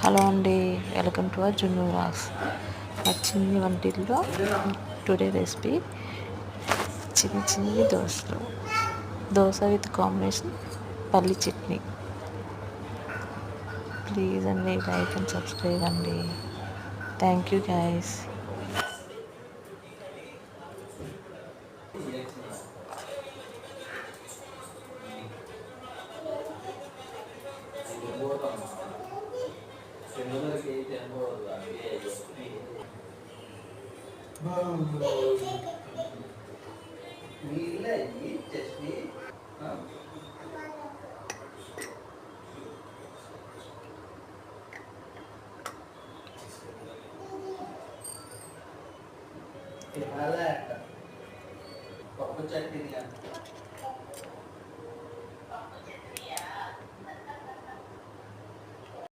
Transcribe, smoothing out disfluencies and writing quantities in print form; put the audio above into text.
Hello అండి, welcome to our జున్ను vlogs. చిన్ని వంటిల్లో టుడే రెసిపీ చిన్ని దోశలు. దోశ విత్ కాంబినేషన్ పల్లి చట్నీ. ప్లీజ్ అండి, లైక్ అండ్ సబ్స్క్రైబ్ అండి. Thank you guys. పప్పు చట్నీ